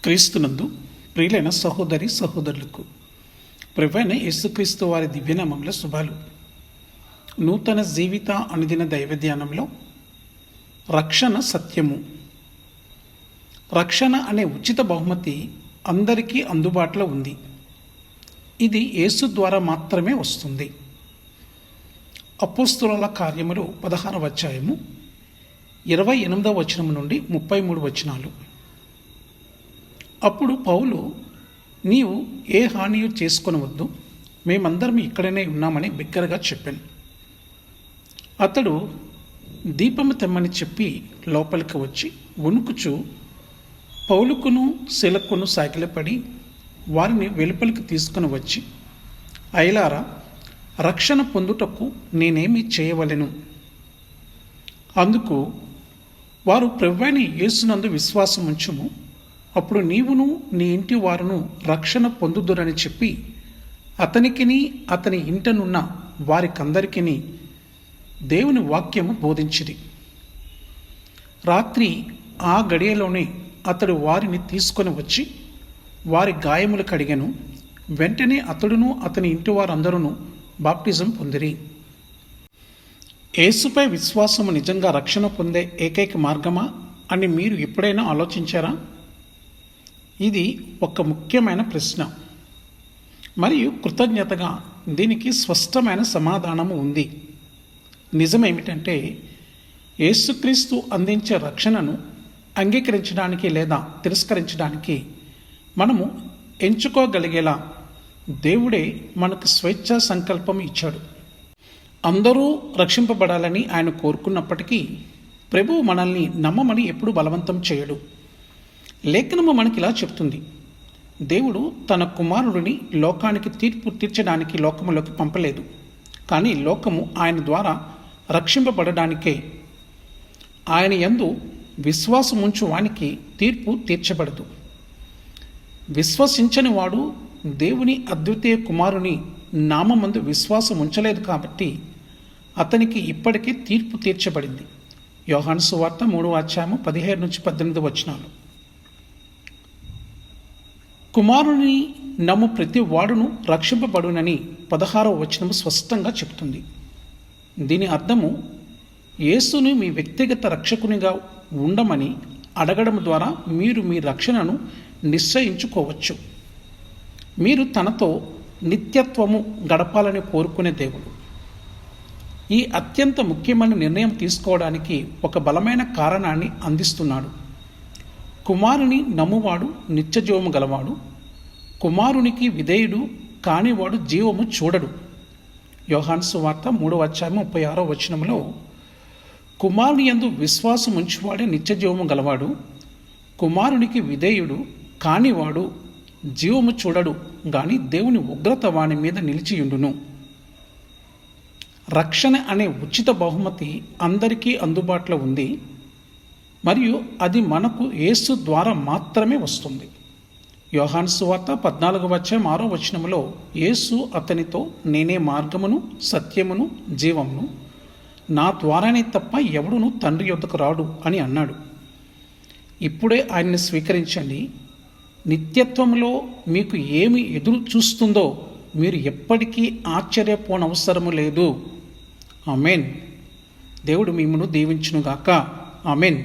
క్రీస్తునందు ప్రియులైన సహోదరి సహోదరులకు ప్రభువైన యేసుక్రీస్తు వారి దివ్యనామంలో శుభాలు. నూతన జీవిత అనుదిన దైవ ధ్యానంలో రక్షణ సత్యము. రక్షణ అనే ఉచిత బహుమతి అందరికీ అందుబాటులో ఉంది. ఇది యేసు ద్వారా మాత్రమే వస్తుంది. అపోస్తలుల కార్యములు 16వ అధ్యాయము 28వ వచనం నుండి 33 వచనాలు. అప్పుడు పౌలు, నీవు ఏ హానియు చేసుకొనవద్దు, మేమందరం ఇక్కడనే ఉన్నామని బిగ్గరగా చెప్పాను. అతడు దీపము తెమ్మని చెప్పి లోపలికి వచ్చి వణుకుచు పౌలుకును శిలకును సాగిలపడి వారిని వెలుపలికి తీసుకుని వచ్చి, అయలారా, రక్షణ పొందుటకు నేనేమి చేయవలెను? అందుకు వారు, ప్రభువైన యేసునందు విశ్వాసం ఉంచుము, అప్పుడు నీవును నీ ఇంటి వారును రక్షణ పొందుదురని చెప్పి అతనికిని అతని ఇంటనున్న వారికందరికీ దేవుని వాక్యము బోధించిరి. రాత్రి ఆ గడియలోనే అతడు వారిని తీసుకొని వచ్చి వారి గాయములు కడిగెను. వెంటనే అతడును అతని ఇంటి వారందరూ బాప్టిజం పొందిరి. యేసుపై విశ్వాసము నిజంగా రక్షణ పొందే ఏకైక మార్గమా అని మీరు ఎప్పుడైనా ఆలోచించారా? ఇది ఒక ముఖ్యమైన ప్రశ్న మరియు కృతజ్ఞతగా దీనికి స్పష్టమైన సమాధానము ఉంది. నిజమేమిటంటే, యేసుక్రీస్తు అందించే రక్షణను అంగీకరించడానికి లేదా తిరస్కరించడానికి మనము ఎంచుకోగలిగేలా దేవుడే మనకు స్వేచ్ఛా సంకల్పం ఇచ్చాడు. అందరూ రక్షింపబడాలని ఆయన కోరుకున్నప్పటికీ ప్రభువు మనల్ని నమ్మమని ఎప్పుడూ బలవంతం చేయడు. లేఖనము మనకి ఇలా చెప్తుంది, దేవుడు తన కుమారుడిని లోకానికి తీర్పు తీర్చడానికి లోకములోకి పంపలేదు, కానీ లోకము ఆయన ద్వారా రక్షింపబడడానికే. ఆయన యందు విశ్వాసముంచు వానికి తీర్పు తీర్చబడదు. విశ్వసించని వాడు దేవుని అద్వితీయ కుమారుని నామమందు విశ్వాసం ఉంచలేదు కాబట్టి అతనికి ఇప్పటికే తీర్పు తీర్చబడింది. యోహాను సువార్త 3వ అధ్యాయము 17 నుంచి 18 వచనాలు. కుమారుని నమ్ము ప్రతి వాడును రక్షింపబడునని 16వ వచనము స్పష్టంగా చెప్తుంది. దీని అర్థము, యేసుని మీ వ్యక్తిగత రక్షకునిగా ఉండమని అడగడం ద్వారా మీరు మీ రక్షణను నిశ్చయించుకోవచ్చు. మీరు తనతో నిత్యత్వము గడపాలని కోరుకునే దేవుడు ఈ అత్యంత ముఖ్యమైన నిర్ణయం తీసుకోవడానికి ఒక బలమైన కారణాన్ని అందిస్తున్నాడు. కుమారుని నమ్మువాడు నిత్యజీవము గలవాడు, కుమారునికి విధేయుడు కానివాడు జీవము చూడడు. యోహాను సువార్త 3వ అధ్యాయం 36వ వచనంలో, కుమారుని యందు విశ్వాసం ఉంచువాడే నిత్యజీవము గలవాడు, కుమారునికి విధేయుడు కానివాడు జీవము చూడడు గాని దేవుని ఉగ్రత వాని మీద నిలిచియుండును. రక్షణ అనే ఉచిత బహుమతి అందరికీ అందుబాటులో ఉంది మరియు అది మనకు యేసు ద్వారా మాత్రమే వస్తుంది. యోహాను సువార్త 14వ అధ్యాయం 6వ వచనంలో యేసు అతనితో, నేనే మార్గమును సత్యమును జీవమును, నా ద్వారానే తప్ప ఎవడును తండ్రి యొద్దకు రాడు అని అన్నాడు. ఇప్పుడే ఆయన్ని స్వీకరించండి. నిత్యత్వంలో మీకు ఏమి ఎదురు చూస్తుందో మీరు ఎప్పటికీ ఆశ్చర్యపోనవసరము లేదు. ఆమెన్. దేవుడు మిమ్మును దీవించునుగాక. ఆమెన్.